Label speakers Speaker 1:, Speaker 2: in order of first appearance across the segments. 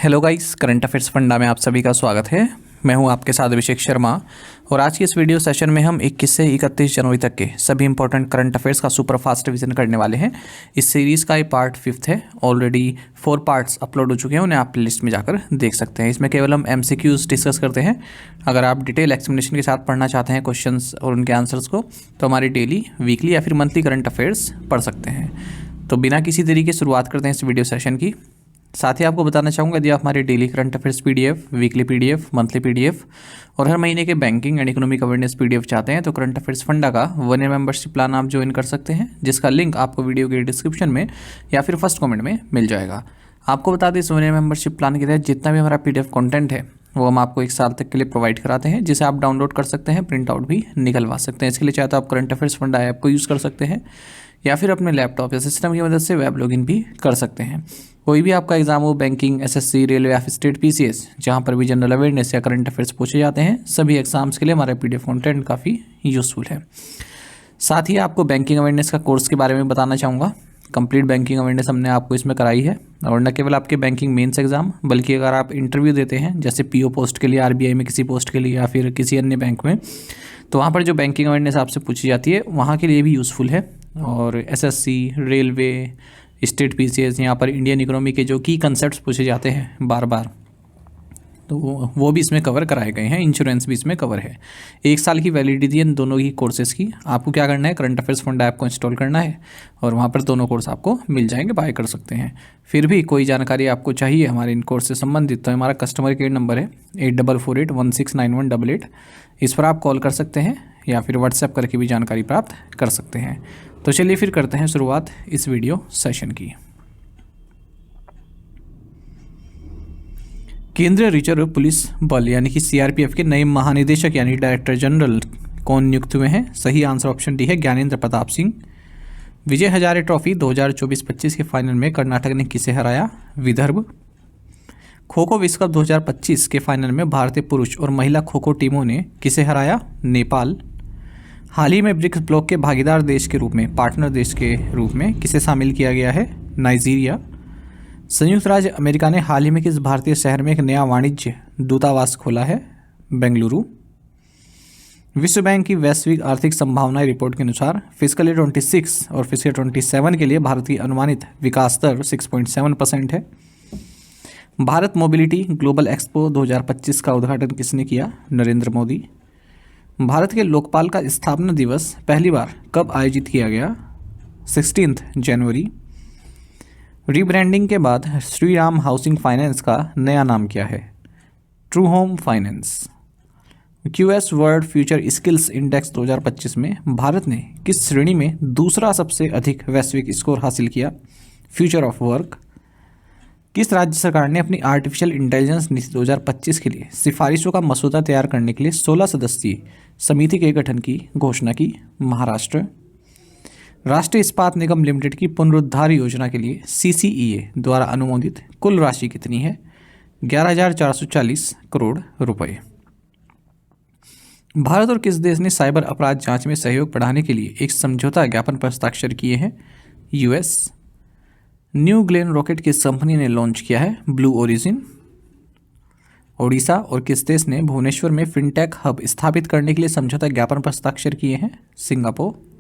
Speaker 1: Hello guys, current affairs funda में आप सभी का स्वागत है। मैं हूं आपके साथ अभिषेक शर्मा और आज की इस वीडियो सेशन में हम 21 से 31 जनवरी तक के सभी इंपॉर्टेंट करंट अफेयर्स का सुपर फास्ट रिवीजन करने वाले हैं। इस सीरीज़ का ये पार्ट 5 है। ऑलरेडी 4 पार्ट्स अपलोड हो चुके हैं, उन्हें आप प्लेलिस्ट में जाकर देख सकते हैं। इसमें केवल हम MCQs डिस्कस करते हैं। अगर आप डिटेल एक्सप्लेनेशन के साथ पढ़ना चाहते हैं क्वेश्चंस और उनके आंसर्स को, तो हमारी डेली, वीकली या फिर मंथली करंट अफेयर्स पढ़ सकते हैं। तो बिना किसी तरीके शुरुआत करते हैं इस वीडियो सेशन की। साथ ही आपको बताना चाहूँगा, यदि आप हमारे daily current affairs PDF, weekly PDF, monthly PDF और हर महीने के banking and economic awareness PDF चाहते हैं, तो करंट अफेयर्स फंडा का 1 ईयर मेंबरशिप प्लान आप ज्वाइन कर सकते हैं, जिसका लिंक आपको वीडियो के डिस्क्रिप्शन में या फिर फर्स्ट कमेंट में मिल जाएगा। आपको बता दें, इस 1 ईयर मेंबरशिप प्लान के तहत जितना भी हमारा PDF कंटेंट है वो हम आपको 1 साल तक के लिए प्रोवाइड कराते हैं, जिसे आप डाउनलोड कर सकते हैं, प्रिंट आउट भी निकलवा सकते हैं। इसके लिए चाहे तो आप करंट अफेयर्स फंडा ऐप को यूज़ कर सकते हैं या फिर अपने लैपटॉप या सिस्टम की मदद से वेब लॉगिन भी कर सकते हैं। कोई भी आपका एग्जाम हो, बैंकिंग, SSC, रेलवे या फिर स्टेट PCS, जहाँ पर भी जनरल अवेयरनेस या करंट अफेयर्स पूछे जाते हैं, सभी एग्जाम्स के लिए हमारा PDF कंटेंट काफ़ी यूज़फुल है। साथ ही आपको बैंकिंग अवेयरनेस का कोर्स के बारे में बताना चाहूँगा। कंप्लीट बैंकिंग अवेयरनेस हमने आपको इसमें कराई है, और न केवल आपके बैंकिंग मेंस एग्जाम, बल्कि अगर आप इंटरव्यू देते हैं जैसे PO पोस्ट के लिए, RBI में किसी पोस्ट के लिए या फिर किसी अन्य बैंक में, तो वहाँ पर जो बैंकिंग अवेयरनेस आपसे पूछी जाती है वहाँ के लिए भी यूज़फुल है। और SSC, रेलवे, स्टेट PCS, यहाँ पर इंडियन इकोनॉमी के जो की कंसेप्ट्स पूछे जाते हैं बार बार, तो वो भी इसमें कवर कराए गए हैं। इंश्योरेंस भी इसमें कवर है। 1 साल की वैलिडिटी है इन दोनों ही कोर्सेज़ की। आपको क्या करना है, करंट अफेयर्स फंड ऐप को इंस्टॉल करना है और वहाँ पर दोनों कोर्स आपको मिल जाएंगे, बाय कर सकते हैं। फिर भी कोई जानकारी आपको चाहिए हमारे इन कोर्स से संबंधित, तो हमारा कस्टमर केयर नंबर है 8448169188। इस पर आप कॉल कर सकते हैं या फिर व्हाट्सएप करके भी जानकारी प्राप्त कर सकते हैं। तो चलिए फिर करते हैं शुरुआत इस वीडियो सेशन की। केंद्रीय रिजर्व पुलिस बल यानी कि CRPF के नए महानिदेशक यानी डायरेक्टर जनरल कौन नियुक्त हुए हैं? सही आंसर ऑप्शन डी है, ज्ञानेंद्र प्रताप सिंह। विजय हजारे ट्रॉफी 2024-25 के फाइनल में कर्नाटक ने किसे हराया? विदर्भ। खो खो विश्व कप 2025 के फाइनल में भारतीय पुरुष और महिला खो खो टीमों ने किसे हराया? नेपाल। हाल ही में ब्रिक्स ब्लॉक के भागीदार देश के रूप में, पार्टनर देश के रूप में किसे शामिल किया गया है? नाइजीरिया। संयुक्त राज्य अमेरिका ने हाल ही में किस भारतीय शहर में एक नया वाणिज्य दूतावास खोला है? बेंगलुरु। विश्व बैंक की वैश्विक आर्थिक संभावनाएं रिपोर्ट के अनुसार फिस्कल ईयर 26 और फिस्कल 27 के लिए भारत की अनुमानित विकास दर 6.7% है। भारत मोबिलिटी ग्लोबल एक्सपो 2025 का उद्घाटन किसने किया? नरेंद्र मोदी। भारत के लोकपाल का स्थापना दिवस पहली बार कब आयोजित किया गया? 16 जनवरी। रीब्रांडिंग के बाद श्री राम हाउसिंग फाइनेंस का नया नाम क्या है? True home finance. QS world future skills index 2025 में भारत ने किस श्रेणी में दूसरा सबसे अधिक वैश्विक स्कोर हासिल किया? Future of work. किस राज्य सरकार ने अपनी आर्टिफिशियल इंटेलिजेंस नीति 2025 के लिए सिफारिशों का मसौदा तैयार करने के लिए 16 सदस्यीय समिति के गठन की घोषणा की? महाराष्ट्र। राष्ट्रीय इस्पात निगम लिमिटेड की पुनरुद्धार योजना के लिए CCEA द्वारा अनुमोदित कुल राशि कितनी है? 11,440 करोड़ रुपए। भारत और किस देश ने साइबर अपराध जांच में सहयोग बढ़ाने के लिए एक समझौता ज्ञापन पर हस्ताक्षर किए हैं? US। न्यू ग्लेन रॉकेट किस कंपनी ने लॉन्च किया है? Blue origin. ओडिशा और किस देश ने भुवनेश्वर में फिनटेक हब स्थापित करने के लिए समझौता ज्ञापन पर हस्ताक्षर किए हैं? सिंगापुर।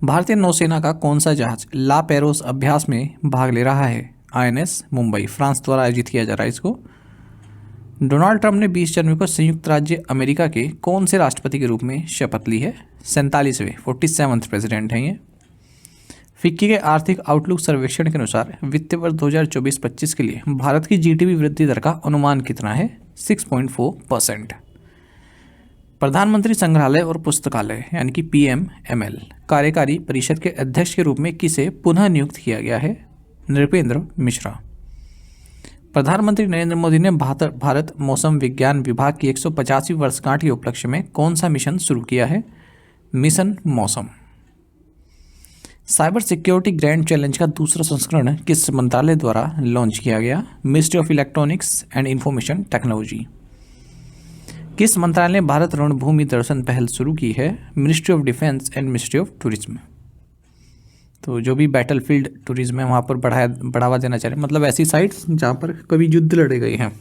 Speaker 1: भारतीय नौसेना का कौन सा जहाज ला पेरोस अभ्यास में भाग ले रहा है? INS मुंबई। फ्रांस द्वारा आयोजित किया जा रहा है इसको। डोनाल्ड ट्रंप ने 20 जनवरी को संयुक्त राज्य अमेरिका के कौन से राष्ट्रपति के रूप में शपथ ली है? 47वें 47th प्रेसिडेंट हैं ये। फिक्की के आर्थिक आउटलुक सर्वेक्षण के अनुसार वित्तीय वर्ष 2024-25 के लिए भारत की GDP वृद्धि दर का अनुमान कितना है? 6.4%। प्रधानमंत्री संग्रहालय और पुस्तकालय यानी कि PMML कार्यकारी परिषद के अध्यक्ष के रूप में किसे पुनः नियुक्त किया गया है? नृपेंद्र मिश्रा। प्रधानमंत्री नरेंद्र मोदी ने भारत मौसम विज्ञान विभाग की 150वीं वर्षगांठ के उपलक्ष्य में कौन सा मिशन शुरू किया है? मिशन मौसम। साइबर सिक्योरिटी ग्रैंड चैलेंज का दूसरा संस्करण किस मंत्रालय द्वारा लॉन्च किया गया? Ministry of electronics and information technology. किस मंत्रालय ने भारत रणभूमि दर्शन पहल शुरू की है? Ministry of defence and ministry of tourism. तो जो भी बैटलफील्ड टूरिज्म है वहाँ पर बढ़ावा देना चाह रहे हैं, मतलब ऐसी साइट्स जहाँ पर कभी युद्ध लड़े गए हैं।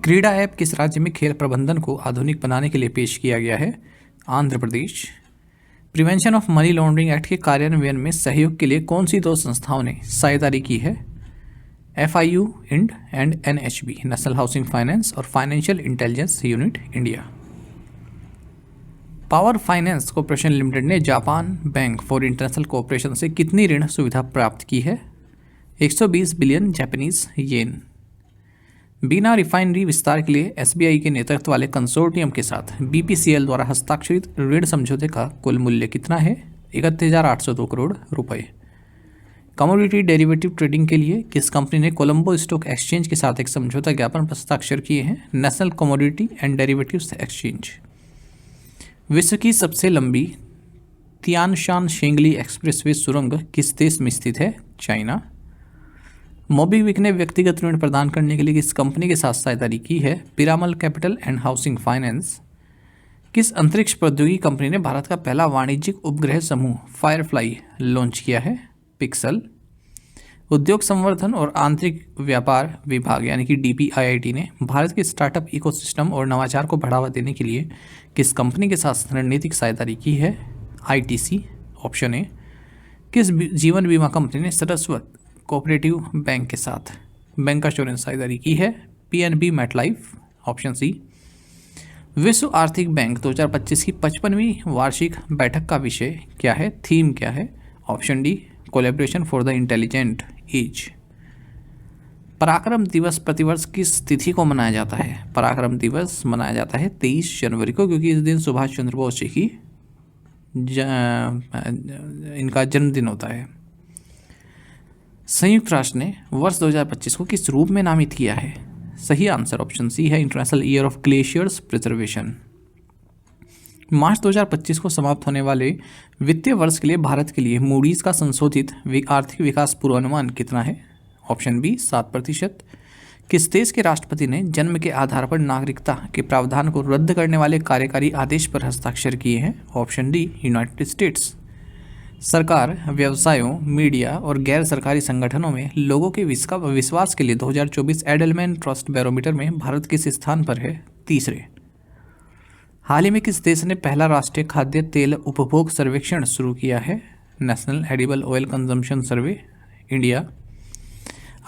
Speaker 1: क्रीडा ऐप किस राज्य में खेल प्रबंधन को आधुनिक बनाने के लिए पेश किया गया है? Andhra Pradesh. Prevention of money laundering act के कार्यान्वयन में सहयोग के लिए कौन सी 2 संस्थाओं ने साझेदारी की है? FIU Ind and NHB national housing finance और financial intelligence unit India. Power finance corporation limited ने Japan bank for international cooperation से कितनी ऋण सुविधा प्राप्त की है? 120 billion Japanese yen. Bina refinery विस्तार के लिए SBI के नेतृत्व वाले कंसोर्टियम के साथ BPCL द्वारा हस्ताक्षरित ऋण समझौते का कुल मूल्य कितना है? 31,802 करोड़ रुपए। कमोडिटी डेरिवेटिव ट्रेडिंग के लिए किस कंपनी ने कोलंबो स्टॉक एक्सचेंज के साथ एक समझौता ज्ञापन पर हस्ताक्षर किए हैं? National commodity and derivatives exchange. विश्व की सबसे लंबी तियानशान शेंगली एक्सप्रेसवे सुरंग किस देश में स्थित है? चाइना। मोबीक्विक ने व्यक्तिगत ऋण प्रदान करने के लिए किस कंपनी के साथ साझेदारी की है? Piramal capital and housing finance. किस अंतरिक्ष प्रौद्योगिकी कंपनी ने भारत का पहला वाणिज्यिक उपग्रह समूह फायरफ्लाई लॉन्च किया है? पिक्सल। उद्योग संवर्धन और आंतरिक व्यापार विभाग यानी कि DPIIT ने भारत के स्टार्टअप इकोसिस्टम और नवाचार को बढ़ावा देने के लिए किस कंपनी के साथ रणनीतिक साझेदारी की है? ITC option A. किस जीवन बीमा कंपनी ने सरस्वत कोऑपरेटिव बैंक के साथ बैंक एश्योरेंस साझेदारी की है? PNB MetLife option C. विश्व आर्थिक बैंक 2025 की 55वीं वार्षिक बैठक का विषय क्या है? थीम क्या है? Option D collaboration for the intelligent age. Parakram Diwas प्रतिवर्ष किस तिथि को मनाया जाता है? पराक्रम दिवस मनाया जाता है 23 जनवरी को, क्योंकि इस दिन सुभाष चंद्र बोस जी की इनका जन्मदिन होता है। संयुक्त राष्ट्र ने वर्ष 2025 को किस रूप में नामित किया है? सही आंसर ऑप्शन सी है, international year of glaciers preservation. March 2025 को समाप्त होने वाले वित्तीय वर्ष के लिए भारत के लिए मूडीज का संशोधित आर्थिक विकास पूर्वानुमान कितना है? Option B 7%। किस देश के राष्ट्रपति ने जन्म के आधार पर नागरिकता के प्रावधान को रद्द करने वाले कार्यकारी आदेश पर हस्ताक्षर किए हैं? Option D United states. सरकार, व्यवसायों, मीडिया और गैर सरकारी संगठनों में लोगों के विश्वास के लिए 2024 एडलमैन ट्रस्ट बैरोमीटर में भारत किस स्थान पर है? तीसरे। हाल ही में किस देश ने पहला राष्ट्रीय खाद्य तेल उपभोग सर्वेक्षण शुरू किया है? National edible oil consumption survey India.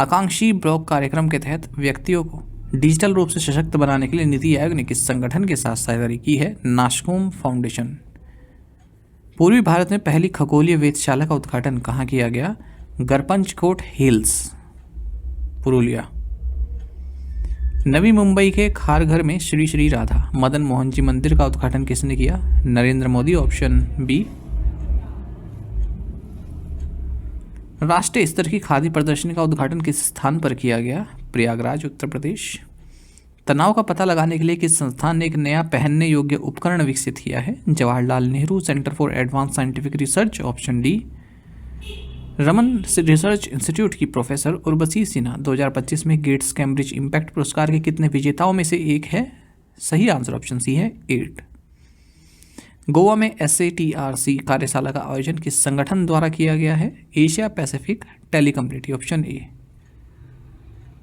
Speaker 1: आकांक्षी ब्लॉक कार्यक्रम के तहत व्यक्तियों को डिजिटल रूप से सशक्त बनाने के लिए नीति आयोग ने किस संगठन के साथ साझेदारी की है? नाशकोम फाउंडेशन। पूर्वी भारत में पहली खगोलीय वेधशाला का उद्घाटन कहाँ किया गया? गरपंचकोट हिल्स, पुरुलिया। नवी मुंबई के खारघर में श्री श्री राधा मदन मोहन जी मंदिर का उद्घाटन किसने किया? Narendra Modi option B. राष्ट्रीय स्तर की खादी प्रदर्शनी का उद्घाटन किस स्थान पर किया गया? प्रयागराज, उत्तर प्रदेश। तनाव का पता लगाने के लिए किस संस्थान ने एक नया पहनने योग्य उपकरण विकसित किया है? Jawaharlal Nehru centre for advance scientific research, option D. Raman research institute की प्रोफेसर उर्वशी सिन्हा 2025 में गेट्स कैम्ब्रिज इम्पैक्ट पुरस्कार के कितने विजेताओं में से एक है? सही आंसर ऑप्शन सी है, 8। गोवा में SATRC कार्यशाला का आयोजन किस संगठन द्वारा किया गया है? Asia Pacific telecommunity, option A.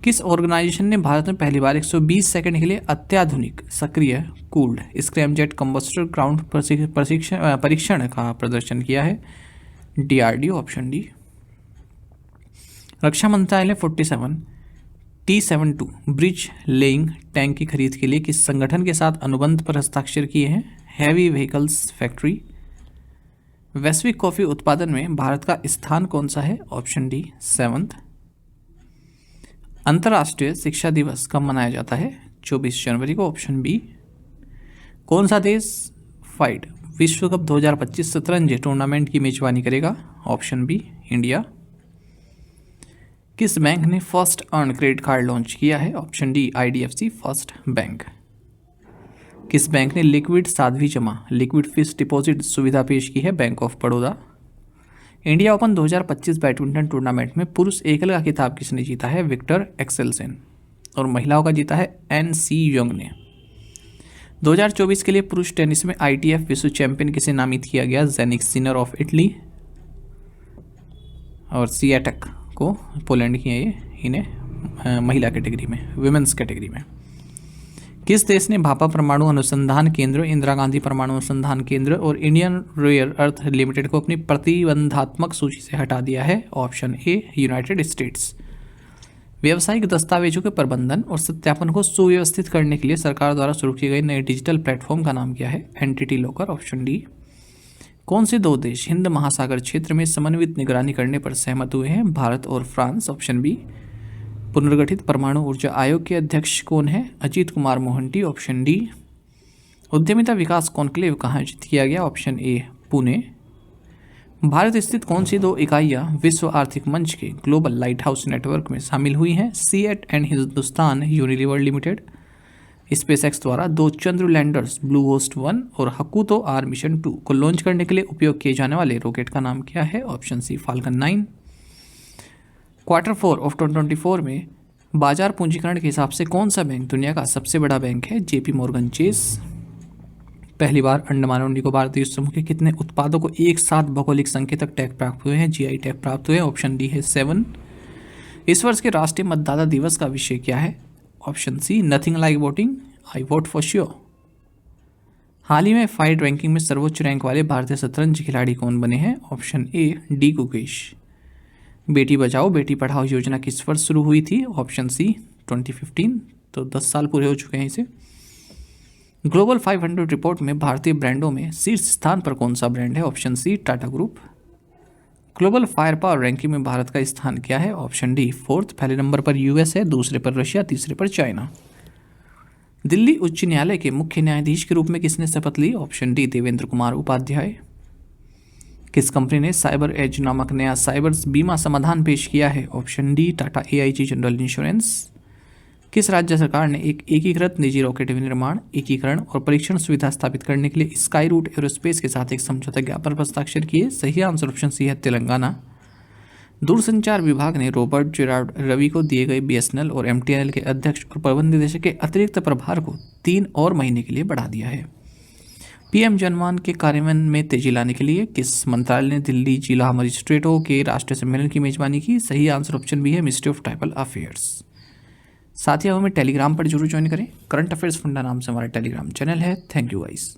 Speaker 1: किस ऑर्गेनाइजेशन ने भारत में पहली बार 120 सेकंड के लिए अत्याधुनिक सक्रिय कूल्ड स्क्रैमजेट कंबस्टर ग्राउंड परीक्षण का प्रदर्शन किया है? DRDO, option D. रक्षा मंत्रालय ने 47 T-72 ब्रिज लेइंग टैंक की खरीद के लिए किस संगठन के साथ अनुबंध पर हस्ताक्षर किए हैं? Heavy vehicles factory. वैश्विक कॉफी उत्पादन में भारत का स्थान कौन सा है? Option D 7th। अंतर्राष्ट्रीय शिक्षा दिवस कब मनाया जाता है? 24 जनवरी को, ऑप्शन बी। कौन सा देश फाइड विश्व कप 2025 शतरंज टूर्नामेंट की मेजबानी करेगा? Option B, India. किस बैंक ने first earn credit card launch किया है? Option D, IDFC first bank. किस बैंक ने लिक्विड साध्वी जमा लिक्विड फिक्स्ड डिपॉजिट सुविधा पेश की है? Bank of Baroda. India open 2025 badminton tournament में पुरुष एकल का खिताब किसने जीता है? Victor Axelsen. और महिलाओं का जीता है NC योंग ने। 2024 के लिए पुरुष टेनिस में ITF विश्व चैंपियन किसे नामित किया गया? जेनिक सिनर ऑफ इटली और सियाटेक को पोलैंड की है ये, इन्हें महिला कैटेगरी में, विमेंस कैटेगरी में। किस देश ने भापा परमाणु अनुसंधान केंद्र, इंदिरा गांधी परमाणु अनुसंधान केंद्र और इंडियन रेयर अर्थ लिमिटेड को अपनी प्रतिबंधात्मक सूची से हटा दिया है? Option A United states. व्यावसायिक दस्तावेजों के प्रबंधन और सत्यापन को सुव्यवस्थित करने के लिए सरकार द्वारा शुरू किए गए नए डिजिटल प्लेटफॉर्म का नाम क्या है? Entity locker. Option D. कौन से दो देश हिंद महासागर क्षेत्र में समन्वित निगरानी करने पर सहमत हुए हैं? भारत और फ्रांस। Option B. पुनर्गठित परमाणु ऊर्जा आयोग के अध्यक्ष कौन है? अजीत कुमार मोहंती। Option D. उद्यमिता विकास कॉन्क्लेव कहाँ आयोजित किया गया? Option A Pune. भारत स्थित कौन सी दो इकाइयाँ विश्व आर्थिक मंच के ग्लोबल लाइट हाउस नेटवर्क में शामिल हुई हैं? CEAT and Hindustan Unilever limited. SpaceX द्वारा 2 चंद्र लैंडर्स ब्लू होस्ट 1 और हकुतो आर मिशन 2 को लॉन्च करने के लिए उपयोग किए जाने वाले रॉकेट का नाम क्या है? Option C falcon 9। Q4 of 2024 में बाजार पूंजीकरण के हिसाब से कौन सा बैंक दुनिया का सबसे बड़ा बैंक है? JP Morgan Chase. पहली बार अंडमान और निकोबार द्वीप समूह के कितने उत्पादों को एक साथ भौगोलिक संकेतक टैग प्राप्त हुए हैं? GI टैग प्राप्त हुए हैं। ऑप्शन डी है 7। इस वर्ष के राष्ट्रीय मतदाता दिवस का विषय क्या है? Option C nothing like voting, I vote for sure. हाल ही में फाइड रैंकिंग में सर्वोच्च रैंक वाले भारतीय शतरंज खिलाड़ी कौन बने हैं? Option A D Gukesh. Beti Bachao Beti Padhao योजना किस वर्ष शुरू हुई थी? ऑप्शन सी 2015, तो 10 साल पूरे हो चुके हैं इसे। ग्लोबल 500 रिपोर्ट में भारतीय ब्रांडों में शीर्ष स्थान पर कौन सा ब्रांड है? Option C Tata group. Global fire power ranking में भारत का स्थान क्या है? Option D 4th। पहले नंबर पर US है, दूसरे पर रशिया, तीसरे पर चाइना। दिल्ली उच्च न्यायालय के मुख्य न्यायाधीश के रूप में किसने शपथ ली? Option D Devendra Kumar Upadhyay. किस कंपनी ने साइबर एज नामक नया साइबर बीमा समाधान पेश किया है? Option D Tata AIG general insurance. किस राज्य सरकार ने एक एकीकृत निजी रॉकेट विनिर्माण, एकीकरण और परीक्षण सुविधा स्थापित करने के लिए स्काई रूट एरोस्पेस के साथ एक समझौता ज्ञापन पर हस्ताक्षर किए? सही आंसर ऑप्शन सी है तेलंगाना। दूरसंचार विभाग ने रॉबर्ट जेरार्ड रवि को दिए गए BSNL और MTNL के अध्यक्ष और प्रबंध निदेशक के अतिरिक्त प्रभार को 3 और महीने के लिए बढ़ा दिया है। PM जनमान के कार्यान्वयन में तेजी लाने के लिए किस मंत्रालय ने दिल्ली जिला मजिस्ट्रेटों के राष्ट्रीय सम्मेलन की मेजबानी की? सही आंसर ऑप्शन बी है मिनिस्ट्री ऑफ ट्राइबल अफेयर्स। साथ ही हमें टेलीग्राम पर जरूर ज्वाइन करें। करंट अफेयर्स फंडा नाम से हमारा टेलीग्राम चैनल है। Thank you guys.